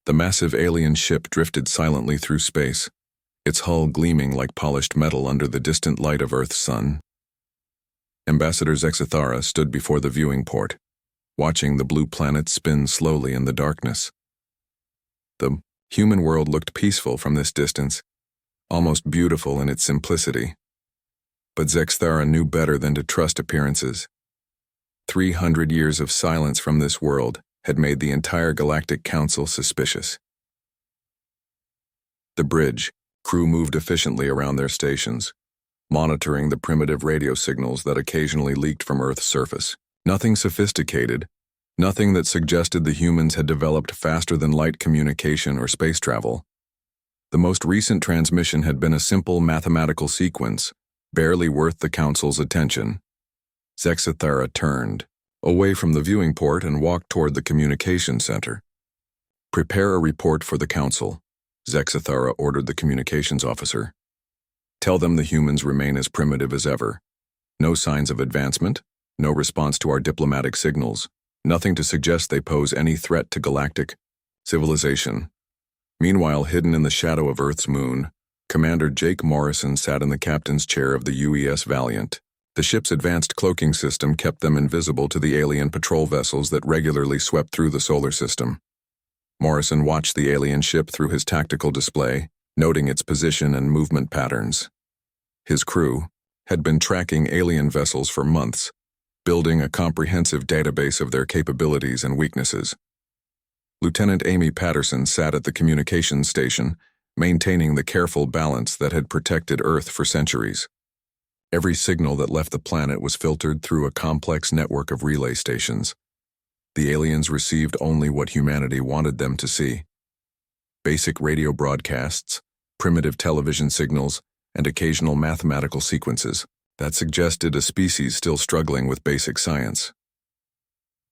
The massive alien ship drifted silently through space, its hull gleaming like polished metal under the distant light of Earth's sun. Ambassador Zexithara stood before the viewing port, watching the blue planet spin slowly in the darkness. The human world looked peaceful from this distance, almost beautiful in its simplicity. But Zexithara knew better than to trust appearances. 300 years of silence from this world had made the entire Galactic Council suspicious. The bridge crew moved efficiently around their stations, monitoring the primitive radio signals that occasionally leaked from Earth's surface. Nothing sophisticated, nothing that suggested the humans had developed faster-than-light communication or space travel. The most recent transmission had been a simple mathematical sequence, barely worth the Council's attention. Zexithara turned away from the viewing port and walked toward the communication center. "Prepare a report for the Council," Zexithara ordered the communications officer. "Tell them the humans remain as primitive as ever. No signs of advancement, no response to our diplomatic signals, nothing to suggest they pose any threat to galactic civilization." Meanwhile, hidden in the shadow of Earth's moon, Commander Jake Morrison sat in the captain's chair of the UES Valiant. The ship's advanced cloaking system kept them invisible to the alien patrol vessels that regularly swept through the solar system. Morrison watched the alien ship through his tactical display, noting its position and movement patterns. His crew had been tracking alien vessels for months, building a comprehensive database of their capabilities and weaknesses. Lieutenant Amy Patterson sat at the communications station, maintaining the careful balance that had protected Earth for centuries. Every signal that left the planet was filtered through a complex network of relay stations. The aliens received only what humanity wanted them to see: basic radio broadcasts, primitive television signals, and occasional mathematical sequences that suggested a species still struggling with basic science.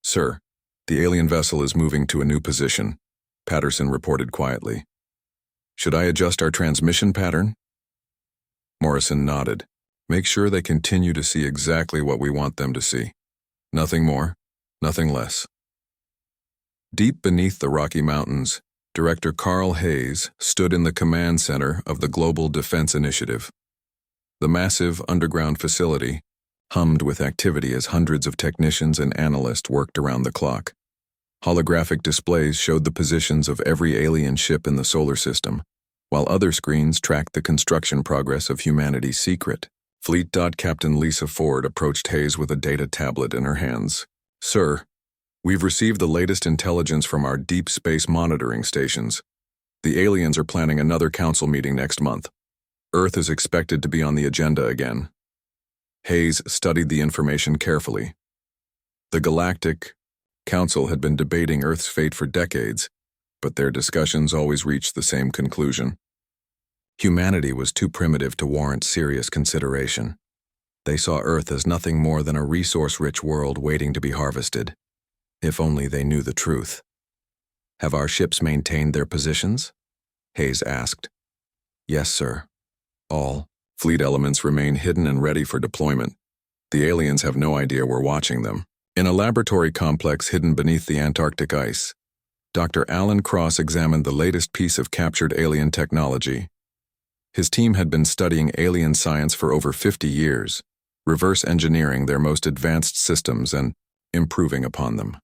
"Sir, the alien vessel is moving to a new position," Patterson reported quietly. "Should I adjust our transmission pattern?" Morrison nodded. "Make sure they continue to see exactly what we want them to see. Nothing more, nothing less." Deep beneath the Rocky Mountains, Director Carl Hayes stood in the command center of the Global Defense Initiative. The massive underground facility hummed with activity as hundreds of technicians and analysts worked around the clock. Holographic displays showed the positions of every alien ship in the solar system, while other screens tracked the construction progress of humanity's secret fleet. Captain Lisa Ford approached Hayes with a data tablet in her hands. "Sir, we've received the latest intelligence from our deep space monitoring stations. The aliens are planning another council meeting next month. Earth is expected to be on the agenda again." Hayes studied the information carefully. The Galactic Council had been debating Earth's fate for decades, but their discussions always reached the same conclusion. Humanity was too primitive to warrant serious consideration. They saw Earth as nothing more than a resource-rich world waiting to be harvested. If only they knew the truth. "Have our ships maintained their positions?" Hayes asked. "Yes, sir. All fleet elements remain hidden and ready for deployment. The aliens have no idea we're watching them." In a laboratory complex hidden beneath the Antarctic ice, Dr. Alan Cross examined the latest piece of captured alien technology. His team had been studying alien science for over 50 years, reverse engineering their most advanced systems and improving upon them.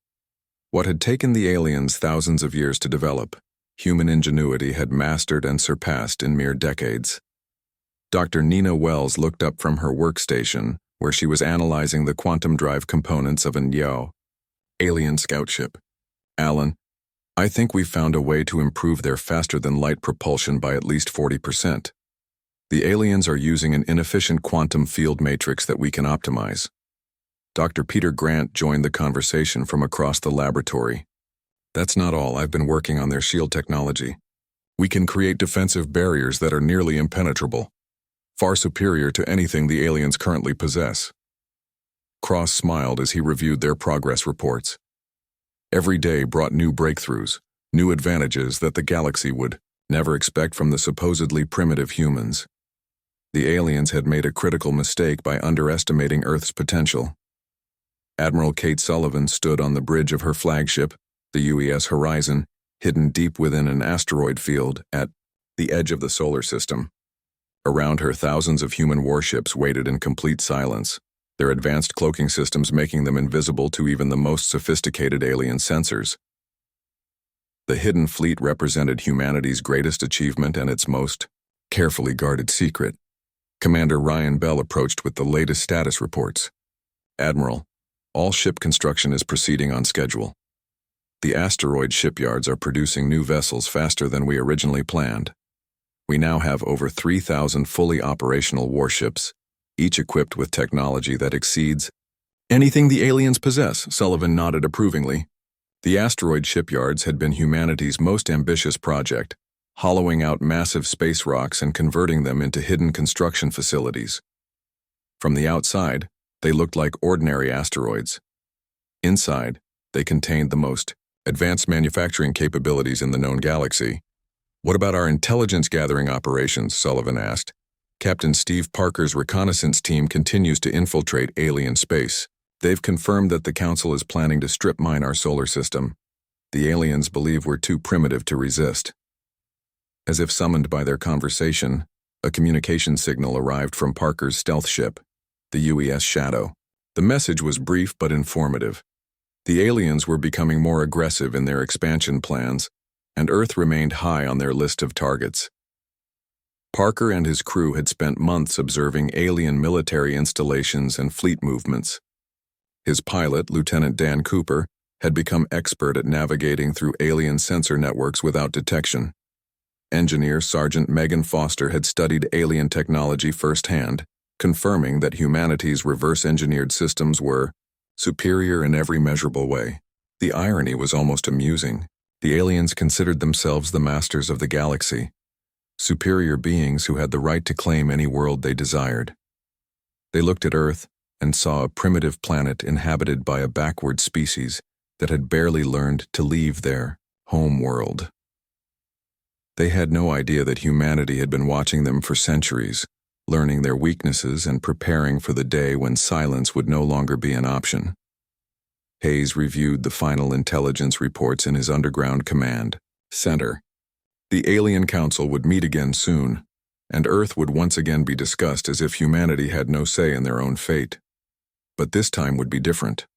What had taken the aliens thousands of years to develop, human ingenuity had mastered and surpassed in mere decades. Dr. Nina Wells looked up from her workstation, where she was analyzing the quantum drive components of an alien scout ship. "Alan, I think we've found a way to improve their faster-than-light propulsion by at least 40%. The aliens are using an inefficient quantum field matrix that we can optimize." Dr. Peter Grant joined the conversation from across the laboratory. "That's not all. I've been working on their shield technology. We can create defensive barriers that are nearly impenetrable, far superior to anything the aliens currently possess." Cross smiled as he reviewed their progress reports. Every day brought new breakthroughs, new advantages that the galaxy would never expect from the supposedly primitive humans. The aliens had made a critical mistake by underestimating Earth's potential. Admiral Kate Sullivan stood on the bridge of her flagship, the UES Horizon, hidden deep within an asteroid field at the edge of the solar system. Around her, thousands of human warships waited in complete silence, their advanced cloaking systems making them invisible to even the most sophisticated alien sensors. The hidden fleet represented humanity's greatest achievement and its most carefully guarded secret. Commander Ryan Bell approached with the latest status reports. Admiral, all ship construction is proceeding on schedule. The asteroid shipyards are producing new vessels faster than we originally planned. We now have over 3,000 fully operational warships, each equipped with technology that exceeds anything the aliens possess, Sullivan nodded approvingly. The asteroid shipyards had been humanity's most ambitious project, hollowing out massive space rocks and converting them into hidden construction facilities. From the outside, they looked like ordinary asteroids. Inside, they contained the most advanced manufacturing capabilities in the known galaxy. What about our intelligence-gathering operations? Sullivan asked. Captain Steve Parker's reconnaissance team continues to infiltrate alien space. They've confirmed that the Council is planning to strip mine our solar system. The aliens believe we're too primitive to resist. As if summoned by their conversation, a communication signal arrived from Parker's stealth ship, the UES Shadow. The message was brief but informative. The aliens were becoming more aggressive in their expansion plans, and Earth remained high on their list of targets. Parker and his crew had spent months observing alien military installations and fleet movements. His pilot, Lieutenant Dan Cooper, had become expert at navigating through alien sensor networks without detection. Engineer Sergeant Megan Foster had studied alien technology firsthand, confirming that humanity's reverse-engineered systems were superior in every measurable way. The irony was almost amusing. The aliens considered themselves the masters of the galaxy, superior beings who had the right to claim any world they desired. They looked at Earth and saw a primitive planet inhabited by a backward species that had barely learned to leave their home world. They had no idea that humanity had been watching them for centuries, learning their weaknesses and preparing for the day when silence would no longer be an option. Hayes reviewed the final intelligence reports in his underground command center. The Alien Council would meet again soon, and Earth would once again be discussed as if humanity had no say in their own fate. But this time would be different.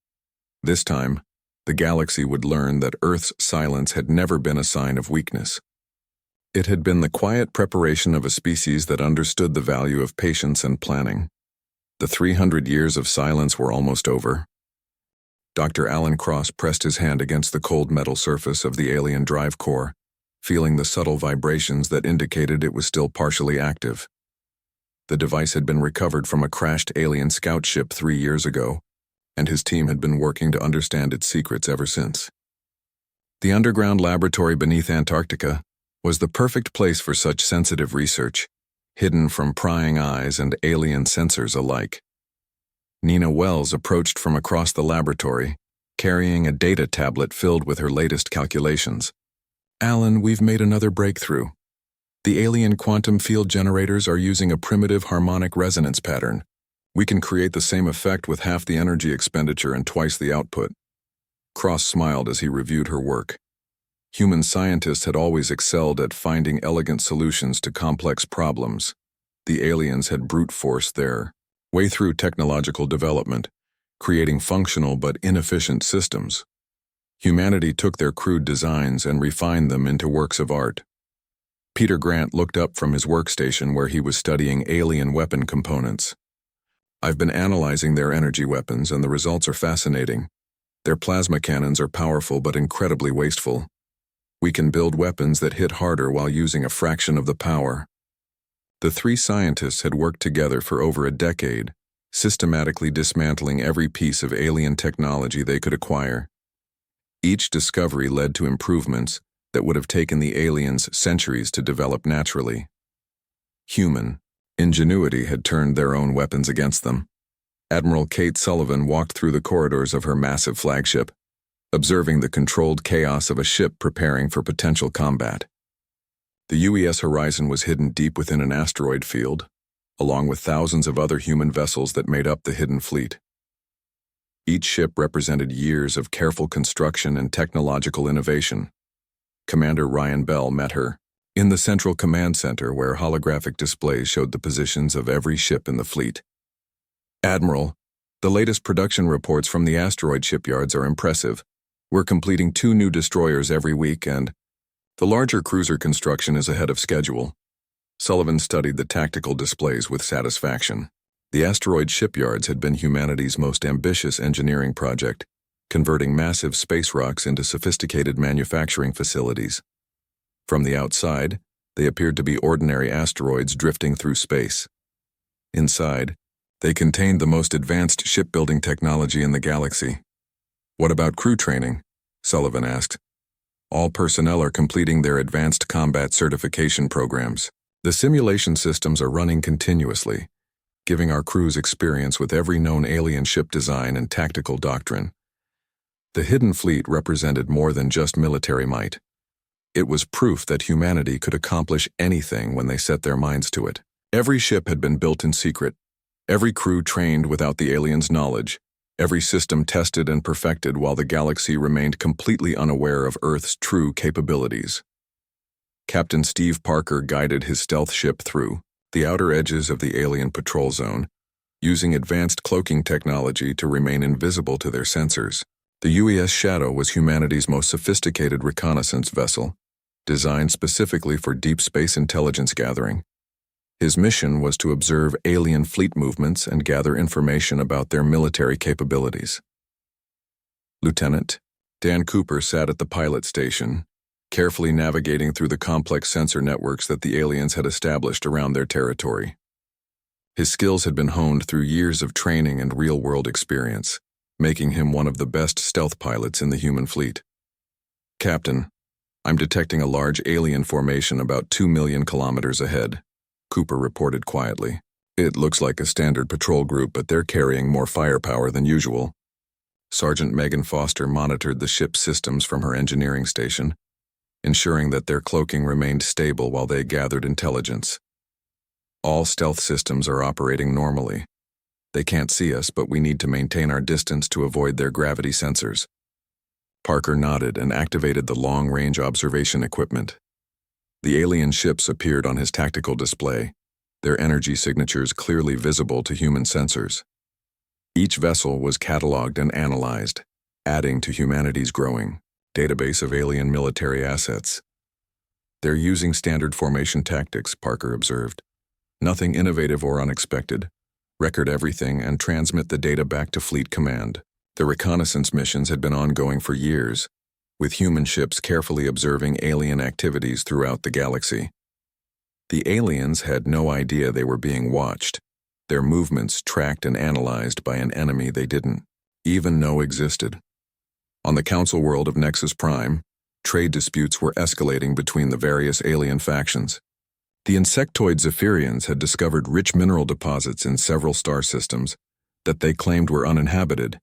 This time, the galaxy would learn that Earth's silence had never been a sign of weakness. It had been the quiet preparation of a species that understood the value of patience and planning. The 300 years of silence were almost over. Dr. Alan Cross pressed his hand against the cold metal surface of the alien drive core, feeling the subtle vibrations that indicated it was still partially active. The device had been recovered from a crashed alien scout ship 3 years ago, and his team had been working to understand its secrets ever since. The underground laboratory beneath Antarctica was the perfect place for such sensitive research, hidden from prying eyes and alien sensors alike. Nina Wells approached from across the laboratory, carrying a data tablet filled with her latest calculations. Alan, we've made another breakthrough. The alien quantum field generators are using a primitive harmonic resonance pattern. We can create the same effect with half the energy expenditure and twice the output. Cross smiled as he reviewed her work. Human scientists had always excelled at finding elegant solutions to complex problems. The aliens had brute forced their way through technological development, creating functional but inefficient systems. Humanity took their crude designs and refined them into works of art. Peter Grant looked up from his workstation where he was studying alien weapon components. I've been analyzing their energy weapons, and the results are fascinating. Their plasma cannons are powerful but incredibly wasteful. We can build weapons that hit harder while using a fraction of the power. The three scientists had worked together for over a decade, systematically dismantling every piece of alien technology they could acquire. Each discovery led to improvements that would have taken the aliens centuries to develop naturally. Human ingenuity had turned their own weapons against them. Admiral Kate Sullivan walked through the corridors of her massive flagship, observing the controlled chaos of a ship preparing for potential combat. The UES horizon was hidden deep within an asteroid field, along with thousands of other human vessels that made up the hidden fleet. Each ship represented years of careful construction and technological innovation. Commander Ryan Bell met her in the central command center where holographic displays showed the positions of every ship in the fleet. "Admiral, the latest production reports from the asteroid shipyards are impressive. We're completing 2 new destroyers every week and the larger cruiser construction is ahead of schedule." Sullivan studied the tactical displays with satisfaction. The asteroid shipyards had been humanity's most ambitious engineering project, converting massive space rocks into sophisticated manufacturing facilities. From the outside, they appeared to be ordinary asteroids drifting through space. Inside, they contained the most advanced shipbuilding technology in the galaxy. "What about crew training?" Sullivan asked. "All personnel are completing their advanced combat certification programs. The simulation systems are running continuously, giving our crews experience with every known alien ship design and tactical doctrine." The hidden fleet represented more than just military might. It was proof that humanity could accomplish anything when they set their minds to it. Every ship had been built in secret, every crew trained without the aliens' knowledge, every system tested and perfected while the galaxy remained completely unaware of Earth's true capabilities. Captain Steve Parker guided his stealth ship through the outer edges of the alien patrol zone, using advanced cloaking technology to remain invisible to their sensors. The UES Shadow was humanity's most sophisticated reconnaissance vessel, designed specifically for deep space intelligence gathering. His mission was to observe alien fleet movements and gather information about their military capabilities. Lieutenant Dan Cooper sat at the pilot station, carefully navigating through the complex sensor networks that the aliens had established around their territory. His skills had been honed through years of training and real-world experience, making him one of the best stealth pilots in the human fleet. "Captain, I'm detecting a large alien formation about 2 million kilometers ahead," Cooper reported quietly. "It looks like a standard patrol group, but they're carrying more firepower than usual." Sergeant Megan Foster monitored the ship's systems from her engineering station, ensuring that their cloaking remained stable while they gathered intelligence. "All stealth systems are operating normally. They can't see us, but we need to maintain our distance to avoid their gravity sensors." Parker nodded and activated the long-range observation equipment. The alien ships appeared on his tactical display, their energy signatures clearly visible to human sensors. Each vessel was cataloged and analyzed, adding to humanity's growing database of alien military assets. "They're using standard formation tactics," Parker observed. "Nothing innovative or unexpected. Record everything and transmit the data back to Fleet Command." The reconnaissance missions had been ongoing for years, with human ships carefully observing alien activities throughout the galaxy. The aliens had no idea they were being watched, their movements tracked and analyzed by an enemy they didn't even know existed. On the Council world of Nexus Prime, trade disputes were escalating between the various alien factions. The insectoid Zephyrians had discovered rich mineral deposits in several star systems that they claimed were uninhabited,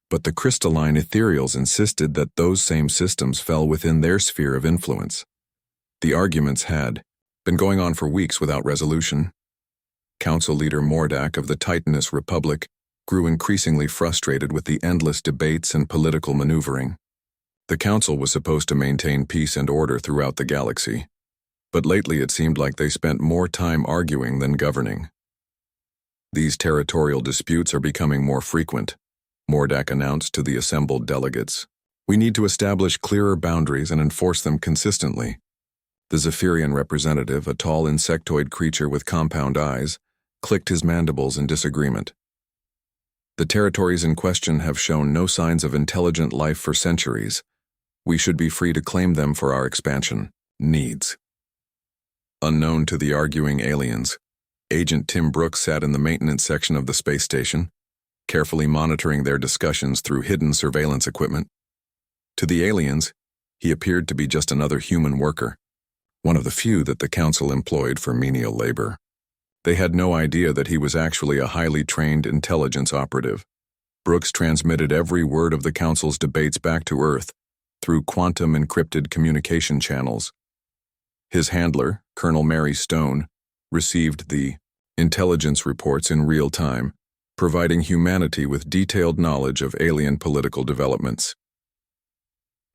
but the crystalline ethereals insisted that those same systems fell within their sphere of influence. The arguments had been going on for weeks without resolution. Council leader Mordak of the Titanus Republic grew increasingly frustrated with the endless debates and political maneuvering. The Council was supposed to maintain peace and order throughout the galaxy, but lately it seemed like they spent more time arguing than governing. "These territorial disputes are becoming more frequent," Mordak announced to the assembled delegates. "We need to establish clearer boundaries and enforce them consistently." The Zephyrian representative, a tall insectoid creature with compound eyes, clicked his mandibles in disagreement. "The territories in question have shown no signs of intelligent life for centuries. We should be free to claim them for our expansion needs." Unknown to the arguing aliens, Agent Tim Brooks sat in the maintenance section of the space station, carefully monitoring their discussions through hidden surveillance equipment. To the aliens, he appeared to be just another human worker, one of the few that the Council employed for menial labor. They had no idea that he was actually a highly trained intelligence operative. Brooks transmitted every word of the Council's debates back to Earth through quantum-encrypted communication channels. His handler, Colonel Mary Stone, received the intelligence reports in real time, providing humanity with detailed knowledge of alien political developments.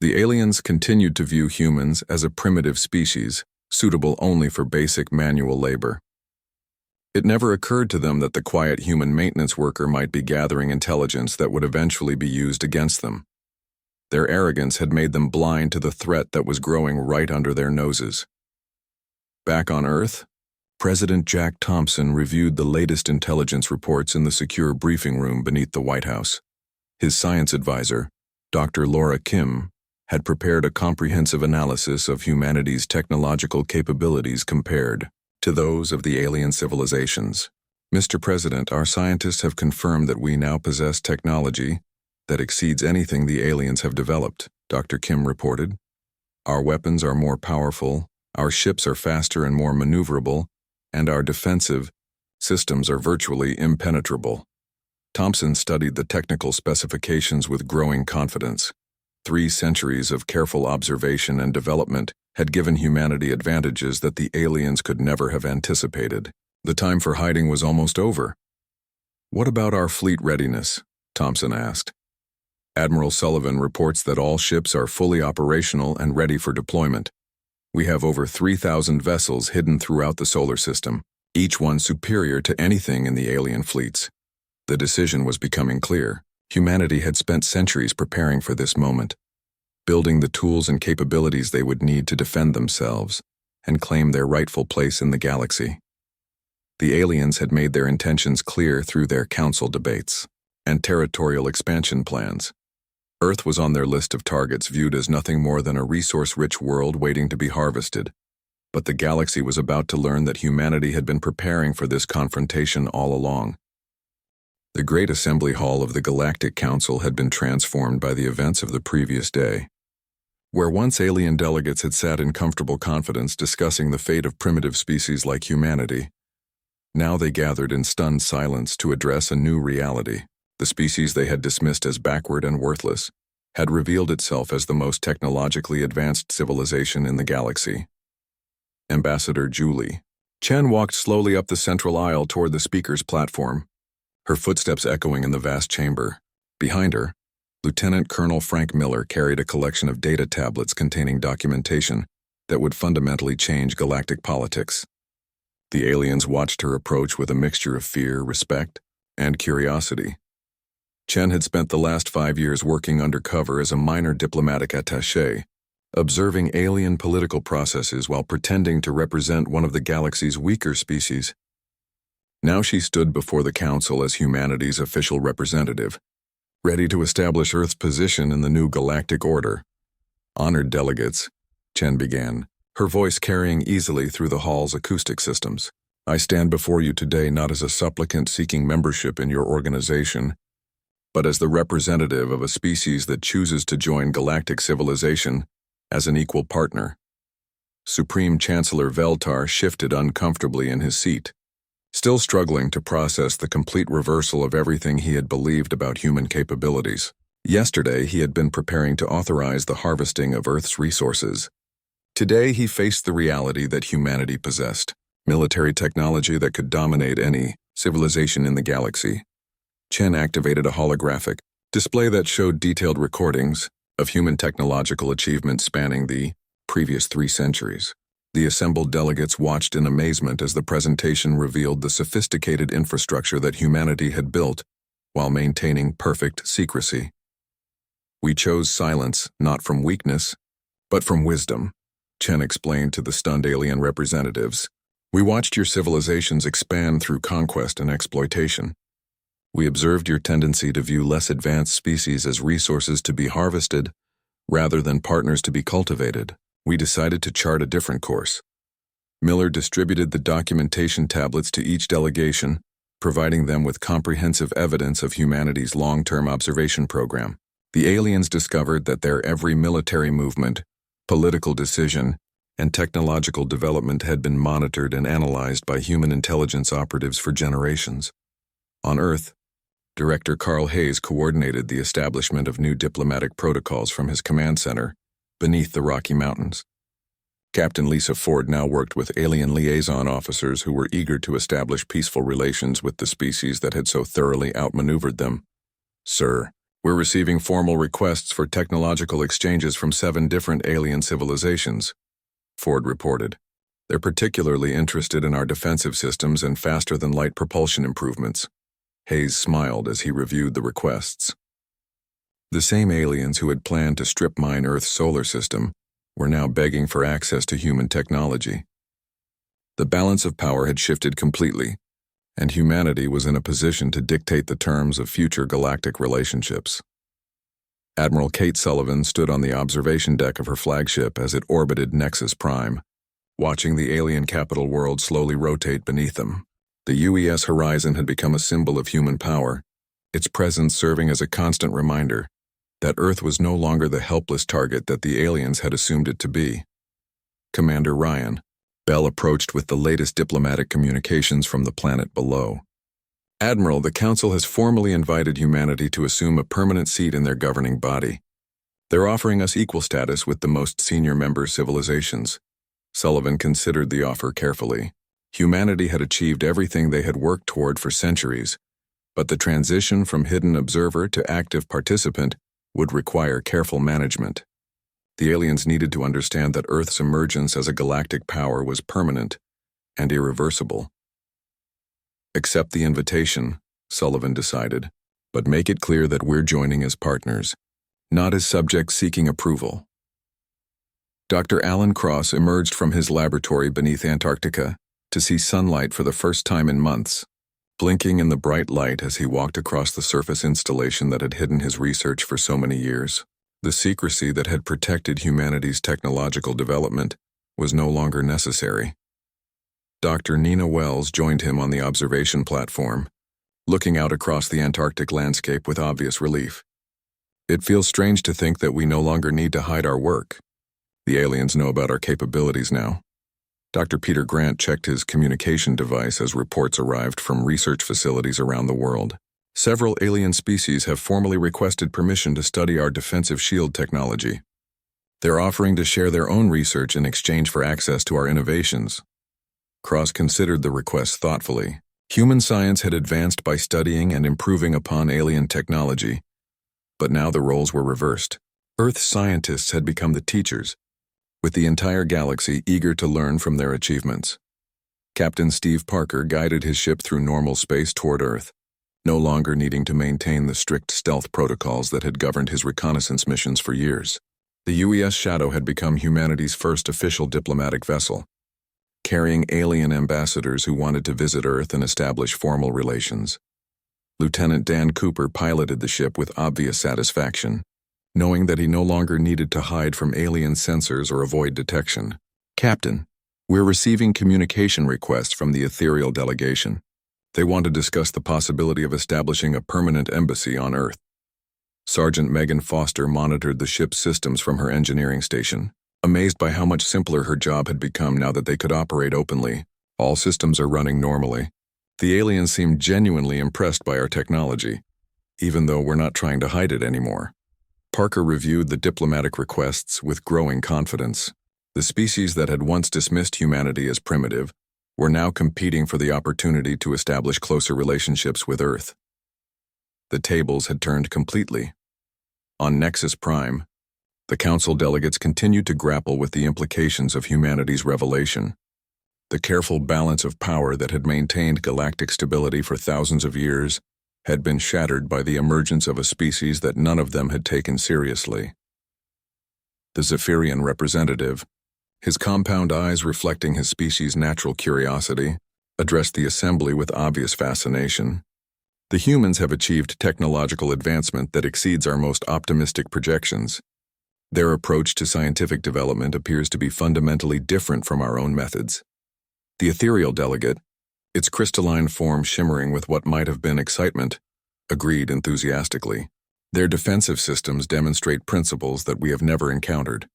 The aliens continued to view humans as a primitive species, suitable only for basic manual labor. It never occurred to them that the quiet human maintenance worker might be gathering intelligence that would eventually be used against them. Their arrogance had made them blind to the threat that was growing right under their noses. Back on Earth, President Jack Thompson reviewed the latest intelligence reports in the secure briefing room beneath the White House. His science advisor, Dr. Laura Kim, had prepared a comprehensive analysis of humanity's technological capabilities compared to those of the alien civilizations. Mr. President, our scientists have confirmed that we now possess technology that exceeds anything the aliens have developed, Dr. Kim reported. Our weapons are more powerful, our ships are faster and more maneuverable, and our defensive systems are virtually impenetrable. Thompson studied the technical specifications with growing confidence. 3 centuries of careful observation and development had given humanity advantages that the aliens could never have anticipated. The time for hiding was almost over. What about our fleet readiness? Thompson asked. Admiral Sullivan reports that all ships are fully operational and ready for deployment. We have over 3,000 vessels hidden throughout the solar system, each one superior to anything in the alien fleets. The decision was becoming clear. Humanity had spent centuries preparing for this moment, building the tools and capabilities they would need to defend themselves and claim their rightful place in the galaxy. The aliens had made their intentions clear through their council debates and territorial expansion plans. Earth was on their list of targets viewed as nothing more than a resource-rich world waiting to be harvested. But the galaxy was about to learn that humanity had been preparing for this confrontation all along. The great assembly hall of the Galactic Council had been transformed by the events of the previous day. Where once alien delegates had sat in comfortable confidence discussing the fate of primitive species like humanity, now they gathered in stunned silence to address a new reality. The species they had dismissed as backward and worthless had revealed itself as the most technologically advanced civilization in the galaxy. Ambassador Julie Chen walked slowly up the central aisle toward the speaker's platform, her footsteps echoing in the vast chamber. Behind her, Lieutenant Colonel Frank Miller carried a collection of data tablets containing documentation that would fundamentally change galactic politics. The aliens watched her approach with a mixture of fear, respect, and curiosity. Chen had spent the last 5 years working undercover as a minor diplomatic attaché, observing alien political processes while pretending to represent one of the galaxy's weaker species. Now she stood before the Council as humanity's official representative, ready to establish Earth's position in the new galactic order. Honored delegates, Chen began, her voice carrying easily through the hall's acoustic systems. I stand before you today not as a supplicant seeking membership in your organization, but as the representative of a species that chooses to join galactic civilization as an equal partner. Supreme Chancellor Veltar shifted uncomfortably in his seat, still struggling to process the complete reversal of everything he had believed about human capabilities. Yesterday, he had been preparing to authorize the harvesting of Earth's resources. Today, he faced the reality that humanity possessed, military technology that could dominate any civilization in the galaxy. Chen activated a holographic display that showed detailed recordings of human technological achievements spanning the previous 3 centuries. The assembled delegates watched in amazement as the presentation revealed the sophisticated infrastructure that humanity had built while maintaining perfect secrecy. We chose silence not from weakness, but from wisdom, Chen explained to the stunned alien representatives. We watched your civilizations expand through conquest and exploitation. We observed your tendency to view less advanced species as resources to be harvested rather than partners to be cultivated. We decided to chart a different course. Miller distributed the documentation tablets to each delegation, providing them with comprehensive evidence of humanity's long-term observation program. The aliens discovered that their every military movement, political decision, and technological development had been monitored and analyzed by human intelligence operatives for generations. On Earth, Director Carl Hayes coordinated the establishment of new diplomatic protocols from his command center beneath the Rocky Mountains. Captain Lisa Ford now worked with alien liaison officers who were eager to establish peaceful relations with the species that had so thoroughly outmaneuvered them. Sir, We're receiving formal requests for technological exchanges from 7 different alien civilizations, Ford reported. They're particularly interested in our defensive systems and faster-than-light propulsion improvements. Hayes smiled as he reviewed the requests. The same aliens who had planned to strip mine Earth's solar system were now begging for access to human technology. The balance of power had shifted completely, and humanity was in a position to dictate the terms of future galactic relationships. Admiral Kate Sullivan stood on the observation deck of her flagship as it orbited Nexus Prime, watching the alien capital world slowly rotate beneath them. The UES horizon had become a symbol of human power, its presence serving as a constant reminder that Earth was no longer the helpless target that the aliens had assumed it to be. Commander Ryan, Bell approached with the latest diplomatic communications from the planet below. Admiral, the Council has formally invited humanity to assume a permanent seat in their governing body. They're offering us equal status with the most senior member civilizations. Sullivan considered the offer carefully. Humanity had achieved everything they had worked toward for centuries, but the transition from hidden observer to active participant would require careful management. The aliens needed to understand that Earth's emergence as a galactic power was permanent and irreversible. Accept the invitation, Sullivan decided, but make it clear that we're joining as partners, not as subjects seeking approval. Dr. Alan Cross emerged from his laboratory beneath Antarctica to see sunlight for the first time in months, blinking in the bright light as he walked across the surface installation that had hidden his research for so many years. The secrecy that had protected humanity's technological development was no longer necessary. Dr. Nina Wells joined him on the observation platform, looking out across the Antarctic landscape with obvious relief. It feels strange to think that we no longer need to hide our work. The aliens know about our capabilities now. Dr. Peter Grant checked his communication device as reports arrived from research facilities around the world. Several alien species have formally requested permission to study our defensive shield technology. They're offering to share their own research in exchange for access to our innovations. Cross considered the request thoughtfully. Human science had advanced by studying and improving upon alien technology, but now the roles were reversed. Earth scientists had become the teachers, with the entire galaxy eager to learn from their achievements. Captain Steve Parker guided his ship through normal space toward Earth, no longer needing to maintain the strict stealth protocols that had governed his reconnaissance missions for years. The UES Shadow had become humanity's first official diplomatic vessel, carrying alien ambassadors who wanted to visit Earth and establish formal relations. Lieutenant Dan Cooper piloted the ship with obvious satisfaction, knowing that he no longer needed to hide from alien sensors or avoid detection. Captain, we're receiving communication requests from the ethereal delegation. They want to discuss the possibility of establishing a permanent embassy on Earth. Sergeant Megan Foster monitored the ship's systems from her engineering station, amazed by how much simpler her job had become now that they could operate openly. All systems are running normally. The aliens seem genuinely impressed by our technology, even though we're not trying to hide it anymore. Parker reviewed the diplomatic requests with growing confidence. The species that had once dismissed humanity as primitive were now competing for the opportunity to establish closer relationships with Earth. The tables had turned completely. On Nexus Prime, the Council delegates continued to grapple with the implications of humanity's revelation. The careful balance of power that had maintained galactic stability for thousands of years had been shattered by the emergence of a species that none of them had taken seriously. The Zephyrian representative, his compound eyes reflecting his species' natural curiosity, addressed the assembly with obvious fascination. The humans have achieved technological advancement that exceeds our most optimistic projections. Their approach to scientific development appears to be fundamentally different from our own methods. The ethereal delegate, its crystalline form shimmering with what might have been excitement, agreed enthusiastically. Their defensive systems demonstrate principles that we have never encountered.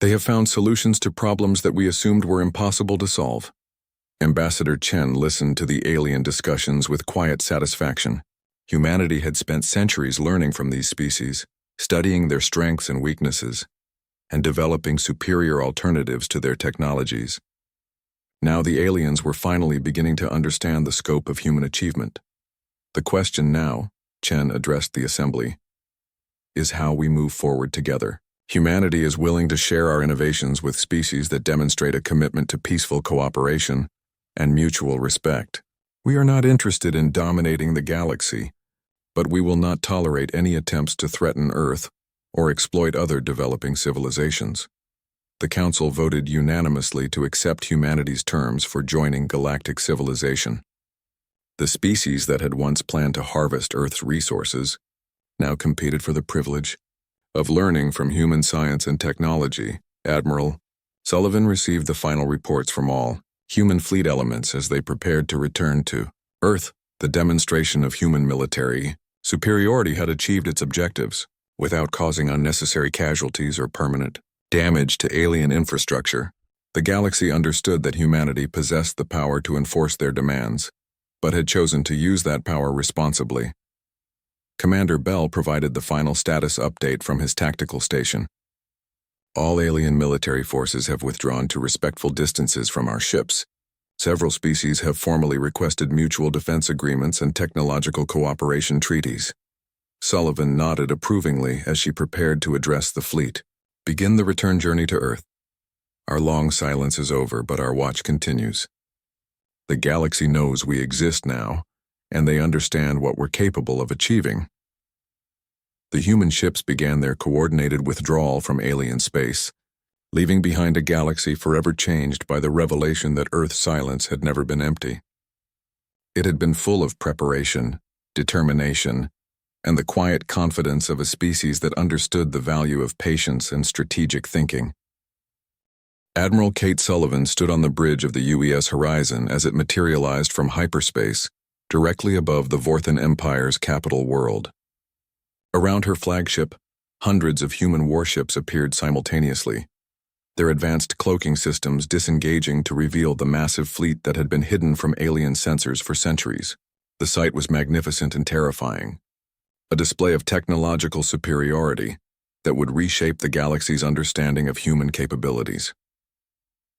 They have found solutions to problems that we assumed were impossible to solve. Ambassador Chen listened to the alien discussions with quiet satisfaction. Humanity had spent centuries learning from these species, studying their strengths and weaknesses, and developing superior alternatives to their technologies. Now the aliens were finally beginning to understand the scope of human achievement. The question now, Chen addressed the assembly, is how we move forward together. Humanity is willing to share our innovations with species that demonstrate a commitment to peaceful cooperation and mutual respect. We are not interested in dominating the galaxy, but we will not tolerate any attempts to threaten Earth or exploit other developing civilizations. The Council voted unanimously to accept humanity's terms for joining galactic civilization. The species that had once planned to harvest Earth's resources now competed for the privilege of learning from human science and technology. Admiral Sullivan received the final reports from all human fleet elements as they prepared to return to Earth. The demonstration of human military superiority had achieved its objectives without causing unnecessary casualties or permanent damage to alien infrastructure. The galaxy understood that humanity possessed the power to enforce their demands, but had chosen to use that power responsibly. Commander Bell provided the final status update from his tactical station. All alien military forces have withdrawn to respectful distances from our ships. Several species have formally requested mutual defense agreements and technological cooperation treaties. Sullivan nodded approvingly as she prepared to address the fleet. Begin the return journey to Earth. Our long silence is over, but our watch continues. The galaxy knows we exist now, and they understand what we're capable of achieving. The human ships began their coordinated withdrawal from alien space, leaving behind a galaxy forever changed by the revelation that Earth's silence had never been empty. It had been full of preparation, determination, and the quiet confidence of a species that understood the value of patience and strategic thinking. Admiral Kate Sullivan stood on the bridge of the UES Horizon as it materialized from hyperspace, directly above the Vorthan Empire's capital world. Around her flagship, hundreds of human warships appeared simultaneously, their advanced cloaking systems disengaging to reveal the massive fleet that had been hidden from alien sensors for centuries. The sight was magnificent and terrifying, a display of technological superiority that would reshape the galaxy's understanding of human capabilities.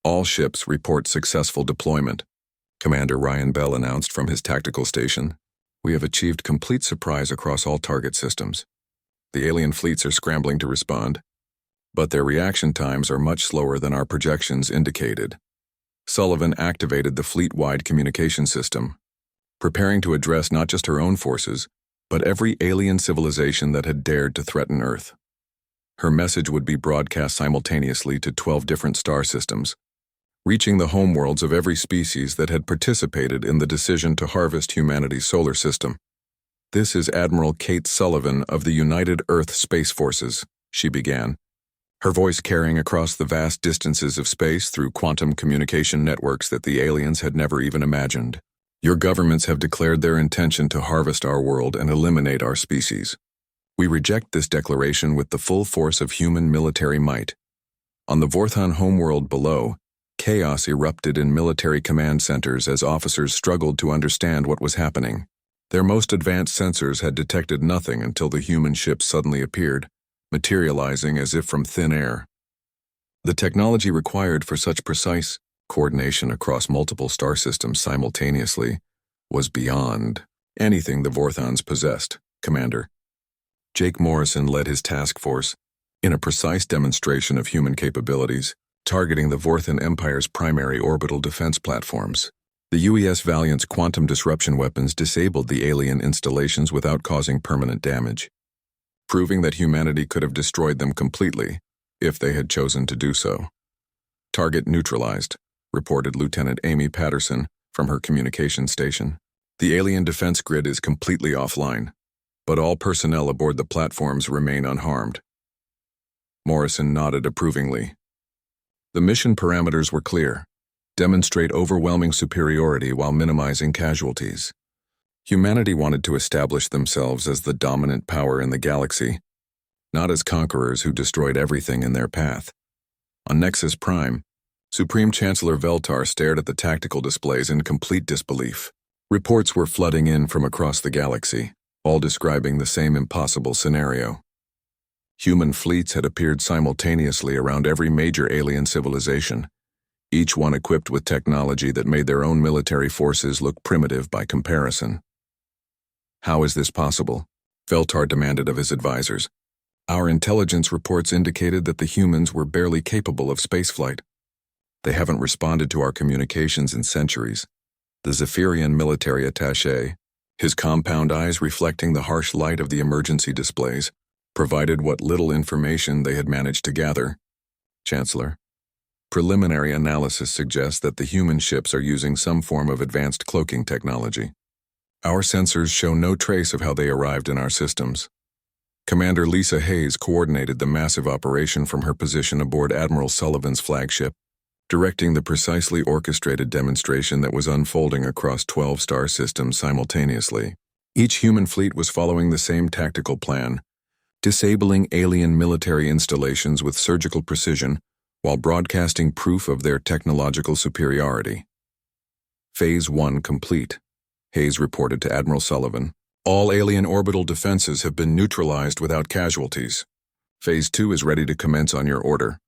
All ships report successful deployment, Commander Ryan Bell announced from his tactical station. We have achieved complete surprise across all target systems. The alien fleets are scrambling to respond, but their reaction times are much slower than our projections indicated. Sullivan activated the fleet-wide communication system, preparing to address not just her own forces, but every alien civilization that had dared to threaten Earth. Her message would be broadcast simultaneously to 12 different star systems, reaching the homeworlds of every species that had participated in the decision to harvest humanity's solar system. This is Admiral Kate Sullivan of the United Earth Space Forces, she began, her voice carrying across the vast distances of space through quantum communication networks that the aliens had never even imagined. Your governments have declared their intention to harvest our world and eliminate our species. We reject this declaration with the full force of human military might. On the Vorthan homeworld below, chaos erupted in military command centers as officers struggled to understand what was happening. Their most advanced sensors had detected nothing until the human ship suddenly appeared, materializing as if from thin air. The technology required for such precise coordination across multiple star systems simultaneously was beyond anything the Vorthans possessed, Commander. Jake Morrison led his task force in a precise demonstration of human capabilities, targeting the Vorthan Empire's primary orbital defense platforms. The UES Valiant's quantum disruption weapons disabled the alien installations without causing permanent damage, proving that humanity could have destroyed them completely if they had chosen to do so. Target neutralized, reported Lieutenant Amy Patterson from her communication station. The alien defense grid is completely offline, but all personnel aboard the platforms remain unharmed. Morrison nodded approvingly. The mission parameters were clear. Demonstrate overwhelming superiority while minimizing casualties. Humanity wanted to establish themselves as the dominant power in the galaxy, not as conquerors who destroyed everything in their path. On Nexus Prime, Supreme Chancellor Veltar stared at the tactical displays in complete disbelief. Reports were flooding in from across the galaxy, all describing the same impossible scenario. Human fleets had appeared simultaneously around every major alien civilization, each one equipped with technology that made their own military forces look primitive by comparison. How is this possible? Veltar demanded of his advisors. Our intelligence reports indicated that the humans were barely capable of spaceflight. They haven't responded to our communications in centuries. The Zephyrian military attaché, his compound eyes reflecting the harsh light of the emergency displays, provided what little information they had managed to gather. Chancellor, preliminary analysis suggests that the human ships are using some form of advanced cloaking technology. Our sensors show no trace of how they arrived in our systems. Commander Lisa Hayes coordinated the massive operation from her position aboard Admiral Sullivan's flagship, directing the precisely orchestrated demonstration that was unfolding across 12 star systems simultaneously. Each human fleet was following the same tactical plan, disabling alien military installations with surgical precision while broadcasting proof of their technological superiority. Phase 1 complete, Hayes reported to Admiral Sullivan. All alien orbital defenses have been neutralized without casualties. Phase 2 is ready to commence on your order.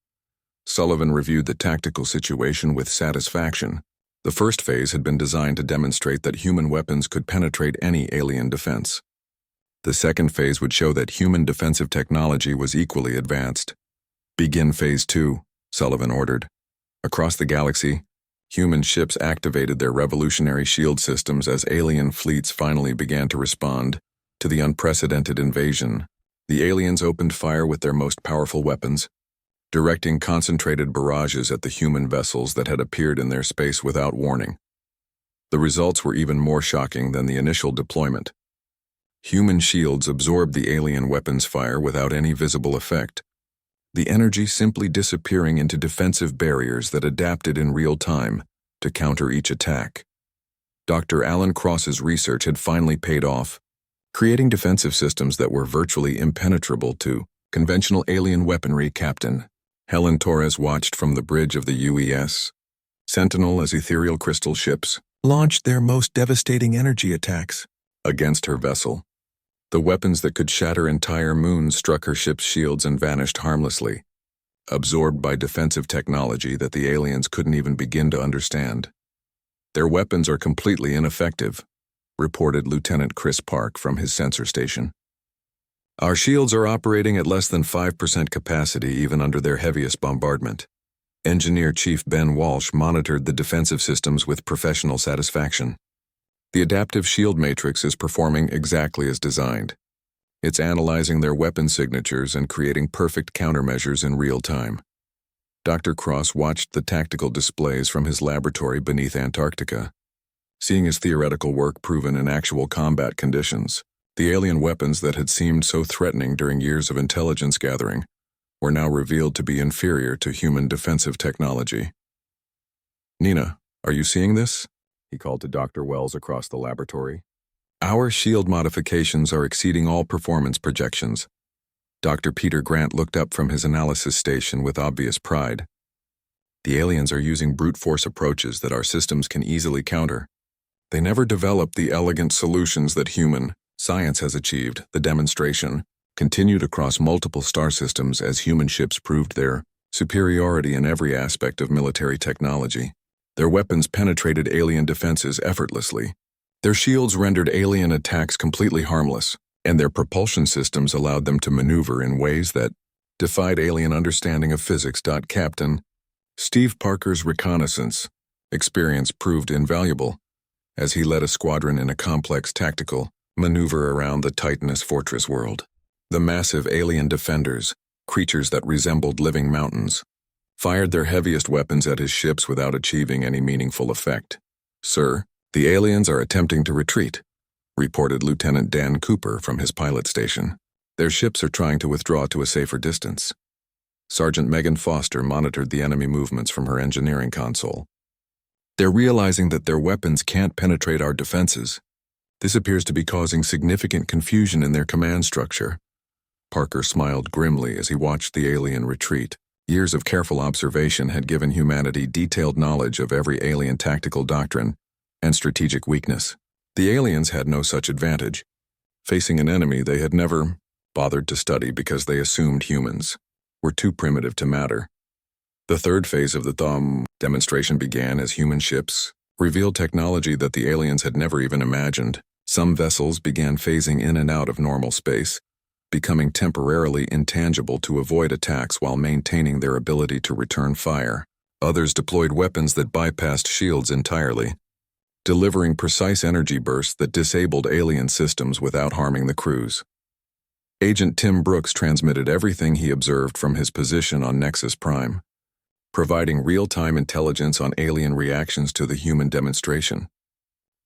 Sullivan reviewed the tactical situation with satisfaction. The first phase had been designed to demonstrate that human weapons could penetrate any alien defense. The second phase would show that human defensive technology was equally advanced. Begin Phase 2, Sullivan ordered. Across the galaxy, human ships activated their revolutionary shield systems as alien fleets finally began to respond to the unprecedented invasion. The aliens opened fire with their most powerful weapons, directing concentrated barrages at the human vessels that had appeared in their space without warning. The results were even more shocking than the initial deployment. Human shields absorbed the alien weapons fire without any visible effect, the energy simply disappearing into defensive barriers that adapted in real time to counter each attack. Dr. Alan Cross's research had finally paid off, creating defensive systems that were virtually impenetrable to conventional alien weaponry. Captain Helen Torres watched from the bridge of the UES Sentinel as ethereal crystal ships launched their most devastating energy attacks against her vessel. The weapons that could shatter entire moons struck her ship's shields and vanished harmlessly, absorbed by defensive technology that the aliens couldn't even begin to understand. Their weapons are completely ineffective, reported Lieutenant Chris Park from his sensor station. Our shields are operating at less than 5% capacity even under their heaviest bombardment. Engineer Chief Ben Walsh monitored the defensive systems with professional satisfaction. The adaptive shield matrix is performing exactly as designed. It's analyzing their weapon signatures and creating perfect countermeasures in real time. Dr. Cross watched the tactical displays from his laboratory beneath Antarctica. Seeing his theoretical work proven in actual combat conditions, the alien weapons that had seemed so threatening during years of intelligence gathering were now revealed to be inferior to human defensive technology. Nina, are you seeing this? He called to Dr. Wells across the laboratory. Our shield modifications are exceeding all performance projections. Dr. Peter Grant looked up from his analysis station with obvious pride. The aliens are using brute force approaches that our systems can easily counter. They never developed the elegant solutions that human science has achieved. The demonstration continued across multiple star systems as human ships proved their superiority in every aspect of military technology. Their weapons penetrated alien defenses effortlessly. Their shields rendered alien attacks completely harmless, and their propulsion systems allowed them to maneuver in ways that defied alien understanding of physics. Captain Steve Parker's reconnaissance experience proved invaluable as he led a squadron in a complex tactical maneuver around the Titanous fortress world. The massive alien defenders, creatures that resembled living mountains, fired their heaviest weapons at his ships without achieving any meaningful effect. Sir, the aliens are attempting to retreat, reported Lieutenant Dan Cooper from his pilot station. Their ships are trying to withdraw to a safer distance. Sergeant Megan Foster monitored the enemy movements from her engineering console. They're realizing that their weapons can't penetrate our defenses. This appears to be causing significant confusion in their command structure. Parker smiled grimly as he watched the alien retreat. Years of careful observation had given humanity detailed knowledge of every alien tactical doctrine and strategic weakness. The aliens had no such advantage, facing an enemy they had never bothered to study because they assumed humans were too primitive to matter. The third phase of the demonstration began as human ships revealed technology that the aliens had never even imagined. Some vessels began phasing in and out of normal space, becoming temporarily intangible to avoid attacks while maintaining their ability to return fire. Others deployed weapons that bypassed shields entirely, delivering precise energy bursts that disabled alien systems without harming the crews. Agent Tim Brooks transmitted everything he observed from his position on Nexus Prime, providing real-time intelligence on alien reactions to the human demonstration.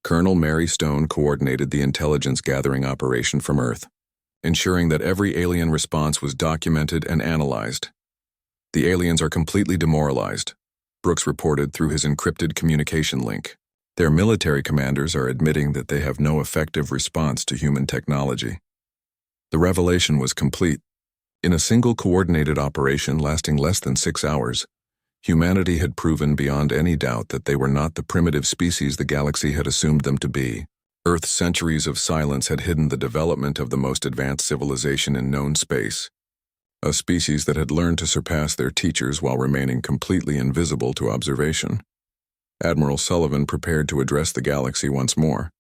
Colonel Mary Stone coordinated the intelligence-gathering operation from Earth, ensuring that every alien response was documented and analyzed. "The aliens are completely demoralized," Brooks reported through his encrypted communication link. "Their military commanders are admitting that they have no effective response to human technology." The revelation was complete. In a single coordinated operation lasting less than 6 hours, humanity had proven beyond any doubt that they were not the primitive species the galaxy had assumed them to be. Earth's centuries of silence had hidden the development of the most advanced civilization in known space, a species that had learned to surpass their teachers while remaining completely invisible to observation. Admiral Sullivan prepared to address the galaxy once more,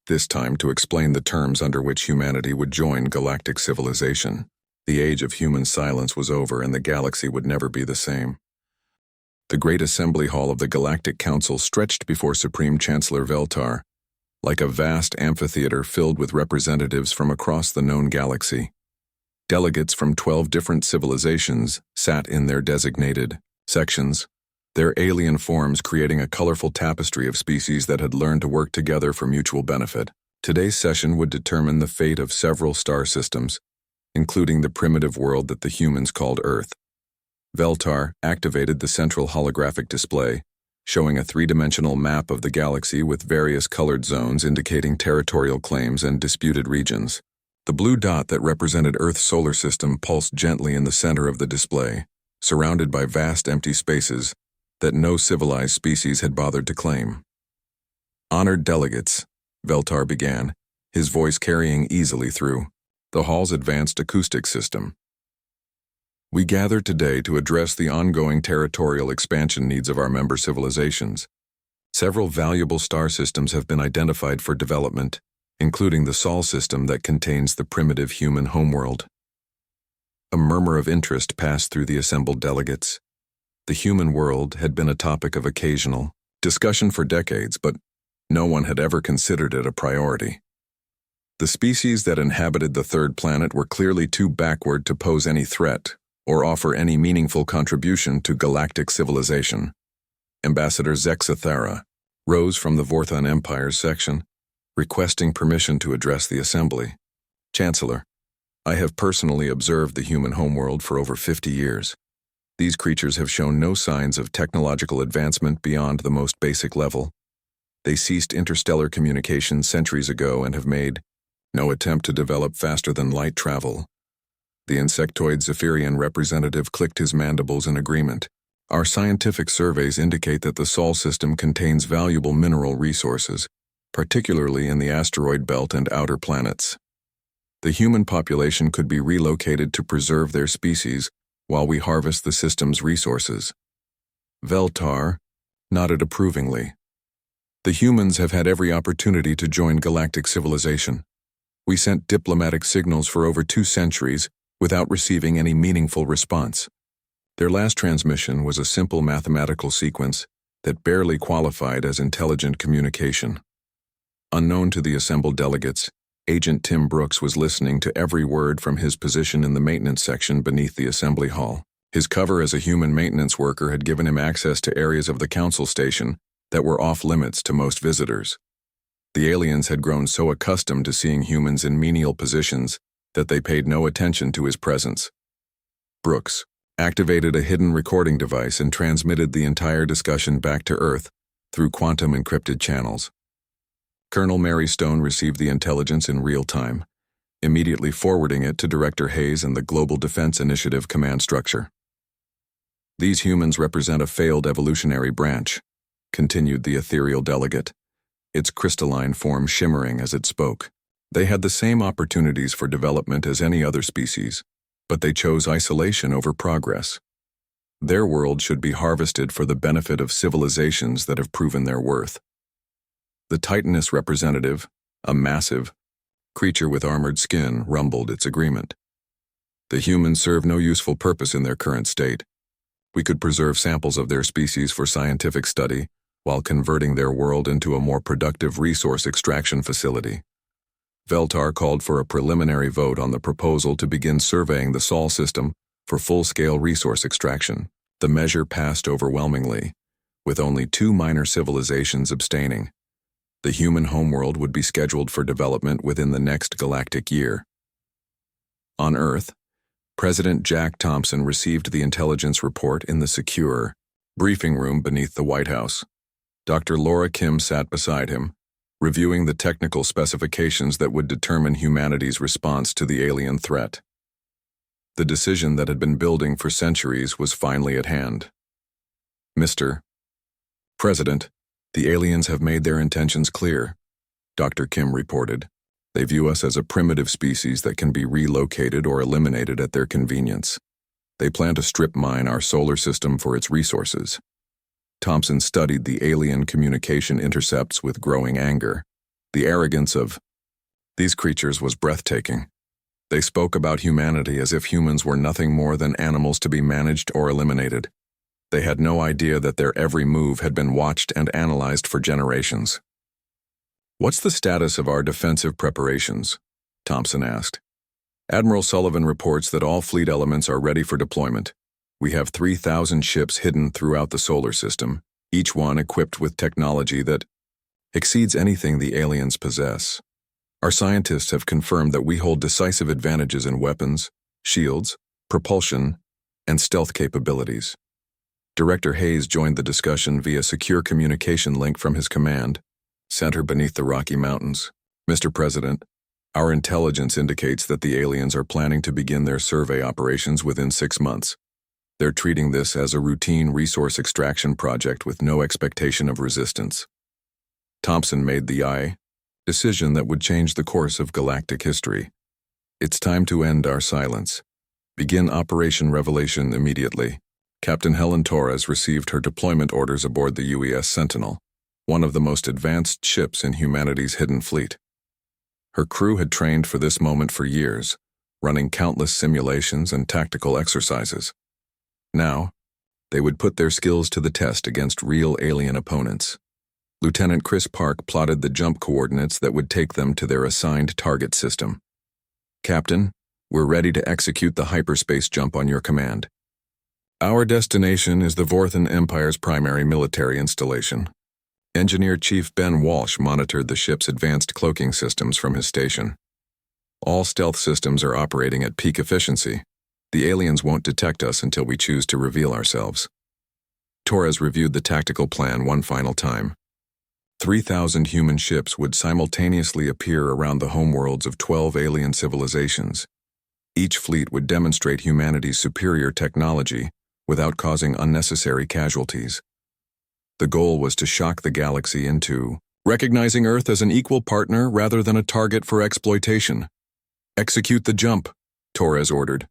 this time to explain the terms under which humanity would join galactic civilization. The age of human silence was over and the galaxy would never be the same. The great assembly hall of the Galactic Council stretched before Supreme Chancellor Veltar, like a vast amphitheater filled with representatives from across the known galaxy. Delegates from 12 different civilizations sat in their designated sections, their alien forms creating a colorful tapestry of species that had learned to work together for mutual benefit. Today's session would determine the fate of several star systems, including the primitive world that the humans called Earth. Veltar activated the central holographic display, showing a three-dimensional map of the galaxy with various colored zones indicating territorial claims and disputed regions. The blue dot that represented Earth's solar system pulsed gently in the center of the display, surrounded by vast empty spaces that no civilized species had bothered to claim. "Honored delegates," Veltar began, his voice carrying easily through the hall's advanced acoustic system. "We gather today to address the ongoing territorial expansion needs of our member civilizations. Several valuable star systems have been identified for development, including the Sol system that contains the primitive human homeworld." A murmur of interest passed through the assembled delegates. The human world had been a topic of occasional discussion for decades, but no one had ever considered it a priority. The species that inhabited the third planet were clearly too backward to pose any threat or offer any meaningful contribution to galactic civilization. Ambassador Zexathara rose from the Vorthon Empire's section, requesting permission to address the assembly. "Chancellor, I have personally observed the human homeworld for over 50 years. These creatures have shown no signs of technological advancement beyond the most basic level. They ceased interstellar communication centuries ago and have made no attempt to develop faster than light travel." The insectoid Zephyrian representative clicked his mandibles in agreement. "Our scientific surveys indicate that the Sol system contains valuable mineral resources, particularly in the asteroid belt and outer planets. The human population could be relocated to preserve their species while we harvest the system's resources." Veltar nodded approvingly. "The humans have had every opportunity to join galactic civilization. We sent diplomatic signals for over 2 centuries without receiving any meaningful response. Their last transmission was a simple mathematical sequence that barely qualified as intelligent communication." Unknown to the assembled delegates, Agent Tim Brooks was listening to every word from his position in the maintenance section beneath the assembly hall. His cover as a human maintenance worker had given him access to areas of the council station that were off-limits to most visitors. The aliens had grown so accustomed to seeing humans in menial positions that they paid no attention to his presence. Brooks activated a hidden recording device and transmitted the entire discussion back to Earth through quantum-encrypted channels. Colonel Mary Stone received the intelligence in real time, immediately forwarding it to Director Hayes and the Global Defense Initiative command structure. "These humans represent a failed evolutionary branch," continued the ethereal delegate, its crystalline form shimmering as it spoke. "They had the same opportunities for development as any other species, but they chose isolation over progress. Their world should be harvested for the benefit of civilizations that have proven their worth." The Titaness representative, a massive creature with armored skin, rumbled its agreement. The humans serve no useful purpose in their current state. We could preserve samples of their species for scientific study while converting their world into a more productive resource extraction facility. Veltar called for a preliminary vote on the proposal to begin surveying the Sol system for full-scale resource extraction. The measure passed overwhelmingly, with only 2 minor civilizations abstaining. The human homeworld would be scheduled for development within the next galactic year. On Earth, President Jack Thompson received the intelligence report in the secure briefing room beneath the White House. Dr. Laura Kim sat beside him, reviewing the technical specifications that would determine humanity's response to the alien threat. The decision that had been building for centuries was finally at hand. Mr. President, the aliens have made their intentions clear, Dr. Kim reported. They view us as a primitive species that can be relocated or eliminated at their convenience. They plan to strip mine our solar system for its resources. Thompson studied the alien communication intercepts with growing anger. The arrogance of these creatures was breathtaking. They spoke about humanity as if humans were nothing more than animals to be managed or eliminated. They had no idea that their every move had been watched and analyzed for generations. "What's the status of our defensive preparations?" Thompson asked. "Admiral Sullivan reports that all fleet elements are ready for deployment. We have 3,000 ships hidden throughout the solar system, each one equipped with technology that exceeds anything the aliens possess. Our scientists have confirmed that we hold decisive advantages in weapons, shields, propulsion, and stealth capabilities." Director Hayes joined the discussion via secure communication link from his command center beneath the Rocky Mountains. "Mr. President, our intelligence indicates that the aliens are planning to begin their survey operations within 6 months. They're treating this as a routine resource extraction project with no expectation of resistance." Thompson made the decision that would change the course of galactic history. "It's time to end our silence. Begin Operation Revelation immediately." Captain Helen Torres received her deployment orders aboard the UES Sentinel, one of the most advanced ships in humanity's hidden fleet. Her crew had trained for this moment for years, running countless simulations and tactical exercises. Now, they would put their skills to the test against real alien opponents. Lieutenant Chris Park plotted the jump coordinates that would take them to their assigned target system. "Captain, we're ready to execute the hyperspace jump on your command. Our destination is the Vorthan Empire's primary military installation." Engineer Chief Ben Walsh monitored the ship's advanced cloaking systems from his station. "All stealth systems are operating at peak efficiency. The aliens won't detect us until we choose to reveal ourselves." Torres reviewed the tactical plan one final time. 3,000 human ships would simultaneously appear around the homeworlds of 12 alien civilizations. Each fleet would demonstrate humanity's superior technology without causing unnecessary casualties. The goal was to shock the galaxy into recognizing Earth as an equal partner rather than a target for exploitation. "Execute the jump," Torres ordered.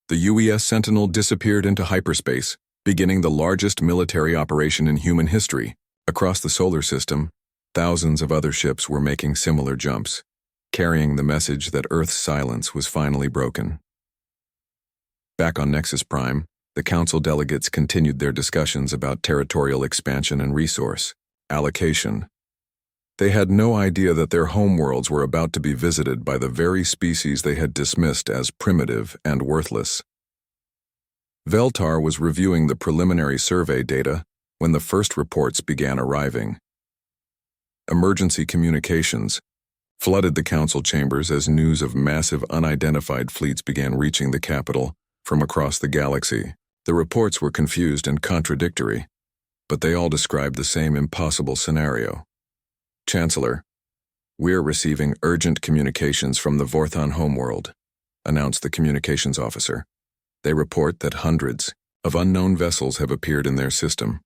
The UES Sentinel disappeared into hyperspace, beginning the largest military operation in human history. Across the solar system, thousands of other ships were making similar jumps, carrying the message that Earth's silence was finally broken. Back on Nexus Prime, the Council delegates continued their discussions about territorial expansion and resource allocation. They had no idea that their homeworlds were about to be visited by the very species they had dismissed as primitive and worthless. Veltar was reviewing the preliminary survey data when the first reports began arriving. Emergency communications flooded the council chambers as news of massive unidentified fleets began reaching the capital from across the galaxy. The reports were confused and contradictory, but they all described the same impossible scenario. "Chancellor, we're receiving urgent communications from the Vorthan homeworld," announced the communications officer. "They report that hundreds of unknown vessels have appeared in their system.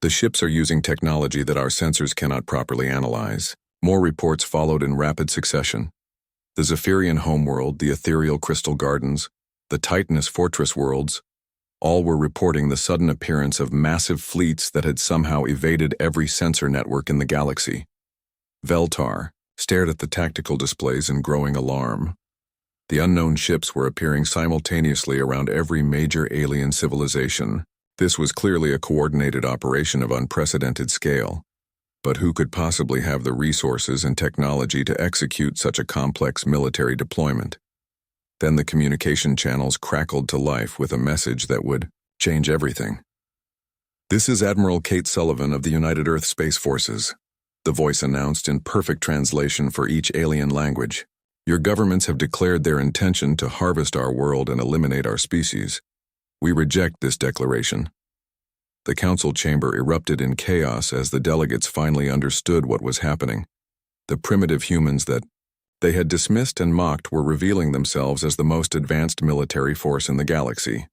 The ships are using technology that our sensors cannot properly analyze." More reports followed in rapid succession. The Zephyrian homeworld, the ethereal crystal gardens, the Titanus fortress worlds, all were reporting the sudden appearance of massive fleets that had somehow evaded every sensor network in the galaxy. Veltar stared at the tactical displays in growing alarm. The unknown ships were appearing simultaneously around every major alien civilization. This was clearly a coordinated operation of unprecedented scale. But who could possibly have the resources and technology to execute such a complex military deployment? Then the communication channels crackled to life with a message that would change everything. "This is Admiral Kate Sullivan of the United Earth Space Forces," the voice announced in perfect translation for each alien language. "Your governments have declared their intention to harvest our world and eliminate our species. We reject this declaration." The council chamber erupted in chaos as the delegates finally understood what was happening. The primitive humans that they had dismissed and mocked were revealing themselves as the most advanced military force in the galaxy.